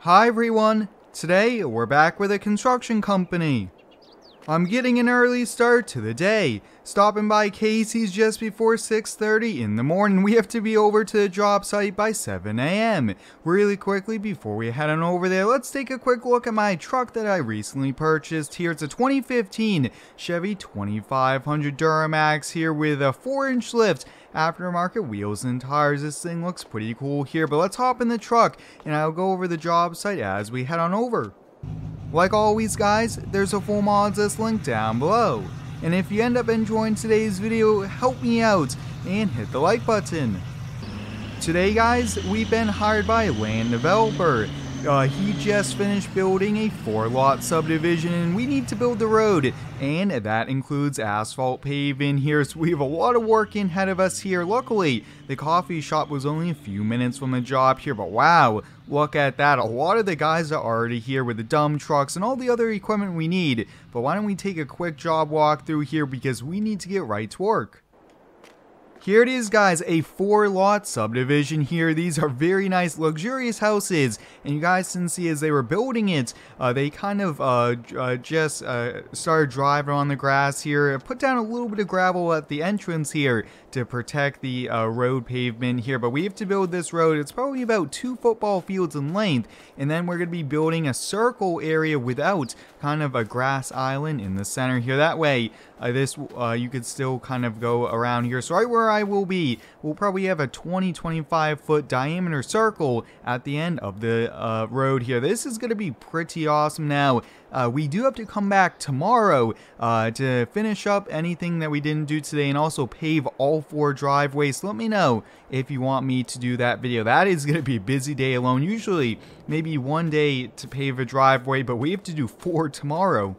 Hi everyone, today we're back with a construction company. I'm getting an early start to the day, stopping by Casey's just before 6:30 in the morning. We have to be over to the job site by 7 a.m. Really quickly before we head on over there, let's take a quick look at my truck that I recently purchased here. It's a 2015 Chevy 2500 Duramax here with a 4-inch lift, aftermarket wheels and tires. This thing looks pretty cool here, but let's hop in the truck and I'll go over the job site as we head on over. Like always guys, there's a full mods list link down below. And if you end up enjoying today's video, help me out and hit the like button. Today guys, we've been hired by a land developer. He just finished building a 4-lot subdivision and we need to build the road, and that includes asphalt paving here, so we have a lot of work ahead of us here. Luckily, the coffee shop was only a few minutes from the job here, but wow, look at that. A lot of the guys are already here with the dump trucks and all the other equipment we need, but why don't we take a quick job walkthrough here because we need to get right to work. Here it is guys, a 4-lot subdivision here. These are very nice luxurious houses, and you guys can see as they were building it, they kind of just started driving on the grass here, put down a little bit of gravel at the entrance here to protect the road pavement here. But we have to build this road. It's probably about 2 football fields in length, and then we're going to be building a circle area without kind of a grass island in the center here. That way you could still kind of go around here. So right where I will be, we'll probably have a 20-25 foot diameter circle at the end of the road here. This is going to be pretty awesome. Now we do have to come back tomorrow to finish up anything that we didn't do today and also pave all 4 driveways. So let me know if you want me to do that video. That is going to be a busy day alone. Usually maybe 1 day to pave a driveway, but we have to do 4 tomorrow.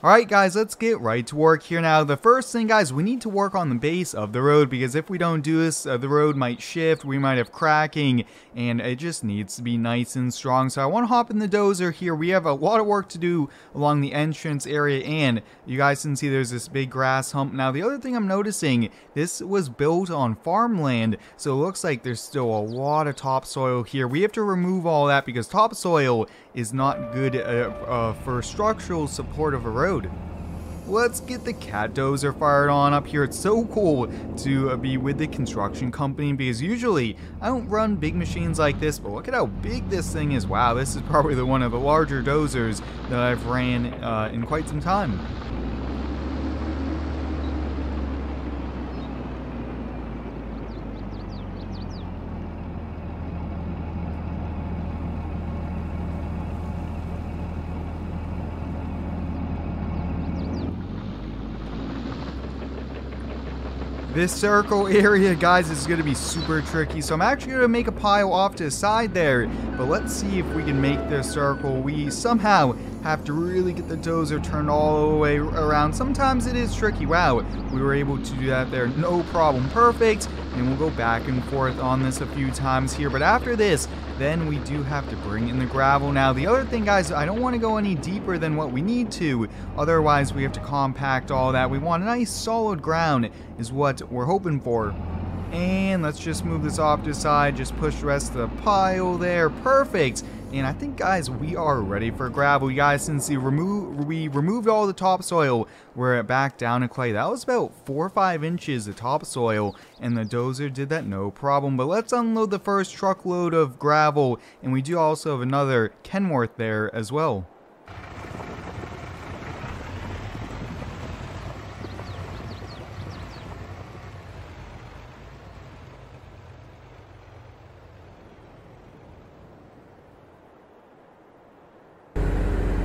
Alright guys, let's get right to work here now. The first thing guys, we need to work on the base of the road, because if we don't do this, the road might shift, we might have cracking, and it just needs to be nice and strong. So I want to hop in the dozer here. We have a lot of work to do along the entrance area, and you guys can see there's this big grass hump. Now the other thing I'm noticing, this was built on farmland, so it looks like there's still a lot of topsoil here. We have to remove all that because topsoil is not good for structural support of a road. Let's get the cat dozer fired on up here. It's so cool to be with the construction company because usually I don't run big machines like this, but look at how big this thing is. Wow, this is probably one of the larger dozers that I've ran in quite some time. This circle area, guys, is going to be super tricky, so I'm actually going to make a pile off to the side there, but let's see if we can make this circle. We somehow have to really get the dozer turned all the way around. Sometimes it is tricky. Wow, we were able to do that there, no problem. Perfect, and we'll go back and forth on this a few times here, but after this, then we do have to bring in the gravel. Now the other thing guys, I don't want to go any deeper than what we need to, otherwise we have to compact all that. We want a nice solid ground is what we're hoping for. And let's just move this off to the side, just push the rest of the pile there. Perfect. And I think guys, we are ready for gravel. You guys can see we removed all the topsoil. We're back down to clay. That was about 4 or 5 inches of topsoil, and the dozer did that no problem. But let's unload the first truckload of gravel, and we do also have another Kenworth there as well.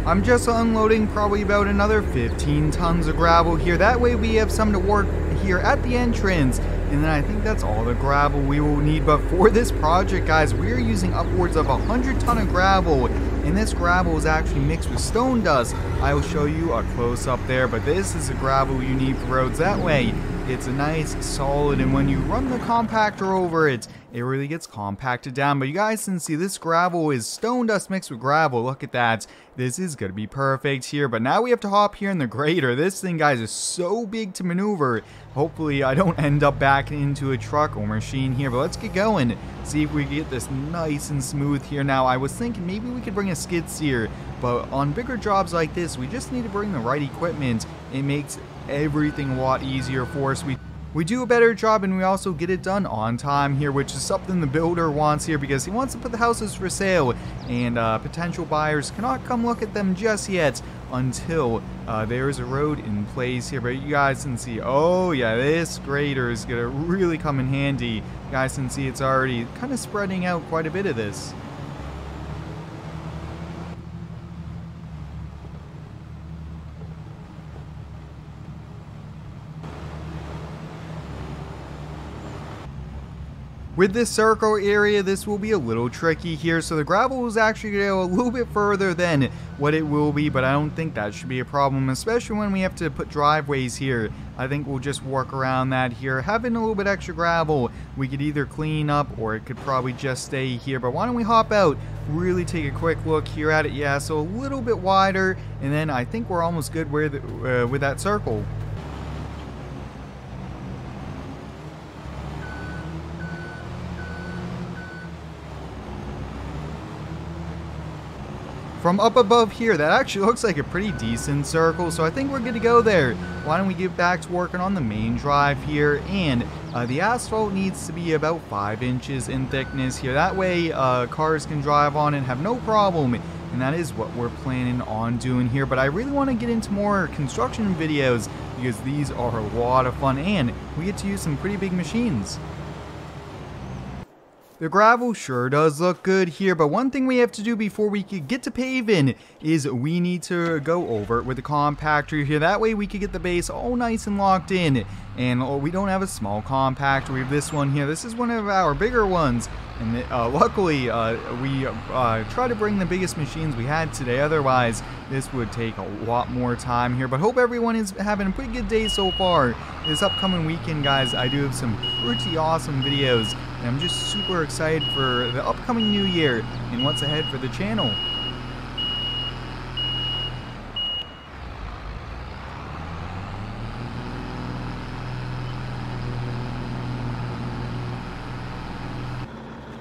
I'm just unloading probably about another 15 tons of gravel here. That way we have some to work here at the entrance. And then I think that's all the gravel we will need. But for this project, guys, we are using upwards of 100 ton of gravel. And this gravel is actually mixed with stone dust. I will show you a close-up there. But this is the gravel you need for roads. That way it's a nice solid, and when you run the compactor over it, it really gets compacted down. But you guys can see this gravel is stone dust mixed with gravel. Look at that. This is going to be perfect here. But now we have to hop here in the grader. This thing, guys, is so big to maneuver. Hopefully I don't end up backing into a truck or machine here. But let's get going. See if we can get this nice and smooth here. Now, I was thinking maybe we could bring a skid steer. But on bigger jobs like this, we just need to bring the right equipment. It makes everything a lot easier for us. We do a better job, and we also get it done on time here, which is something the builder wants here, because he wants to put the houses for sale, and potential buyers cannot come look at them just yet until there's a road in place here. But you guys can see, oh yeah, this grader is gonna really come in handy. You guys can see it's already kind of spreading out quite a bit of this. With this circle area, this will be a little tricky here, so the gravel is actually going to go a little bit further than what it will be, but I don't think that should be a problem, especially when we have to put driveways here. I think we'll just work around that here. Having a little bit extra gravel, we could either clean up or it could probably just stay here, but why don't we hop out, really take a quick look here at it. Yeah, so a little bit wider, and then I think we're almost good with that circle. From up above here, that actually looks like a pretty decent circle, so I think we're good to go there. Why don't we get back to working on the main drive here, and the asphalt needs to be about 5 inches in thickness here. That way cars can drive on and have no problem, and that is what we're planning on doing here. But I really want to get into more construction videos, because these are a lot of fun, and we get to use some pretty big machines. The gravel sure does look good here, but one thing we have to do before we could get to paving is we need to go over it with the compactor here. That way we could get the base all nice and locked in. And we don't have a small compactor. We have this one here. This is one of our bigger ones. And luckily, we try to bring the biggest machines we had today. Otherwise, this would take a lot more time here. But hope everyone is having a pretty good day so far. This upcoming weekend, guys, I do have some pretty awesome videos. And I'm just super excited for the upcoming new year and what's ahead for the channel.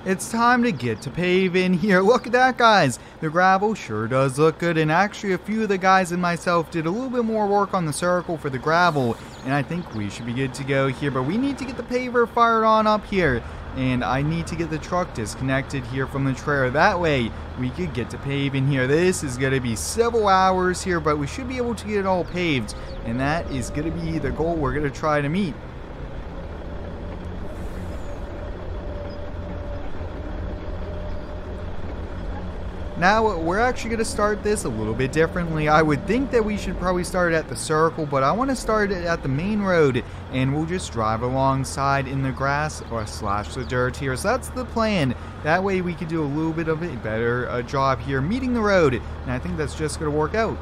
It's time to get to paving here. Look at that, guys. The gravel sure does look good, and actually a few of the guys and myself did a little bit more work on the circle for the gravel, and I think we should be good to go here. But we need to get the paver fired on up here, and I need to get the truck disconnected here from the trailer. That way we could get to paving here. This is going to be several hours here, but we should be able to get it all paved, and that is going to be the goal we're going to try to meet. Now, we're actually going to start this a little bit differently. I would think that we should probably start at the circle, but I want to start it at the main road, and we'll just drive alongside in the grass or slash the dirt here. So that's the plan. That way we could do a little bit of a better job here meeting the road, and I think that's just going to work out.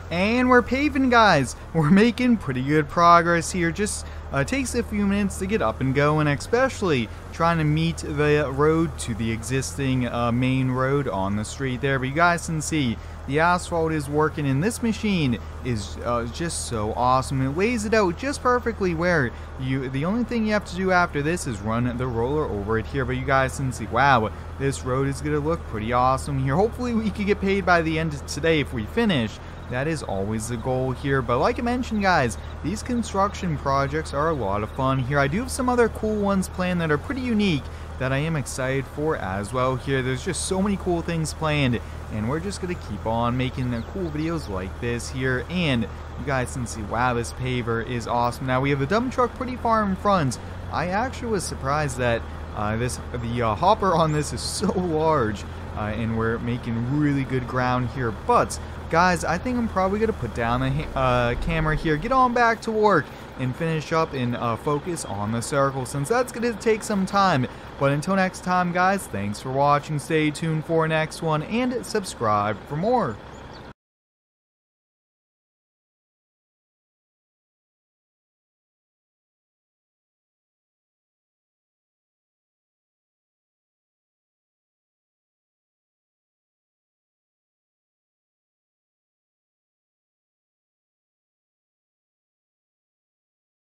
And we're paving, guys. We're making pretty good progress here. Just takes a few minutes to get up and going, especially trying to meet the road to the existing main road on the street there. But you guys can see the asphalt is working, and this machine is just so awesome. It lays it out just perfectly where the only thing you have to do after this is run the roller over it here. But you guys can see, wow, this road is going to look pretty awesome here. Hopefully we could get paid by the end of today if we finish. That is always the goal here. But like I mentioned, guys, these construction projects are a lot of fun here. I do have some other cool ones planned that are pretty unique that I am excited for as well here. There's just so many cool things planned, and we're just going to keep on making the cool videos like this here. And you guys can see, wow, this paver is awesome. Now we have the dump truck pretty far in front. I actually was surprised that the hopper on this is so large, and we're making really good ground here. But guys, I think I'm probably going to put down the camera here, get on back to work, and finish up and focus on the circle, since that's going to take some time. But until next time, guys, thanks for watching. Stay tuned for next one, and subscribe for more.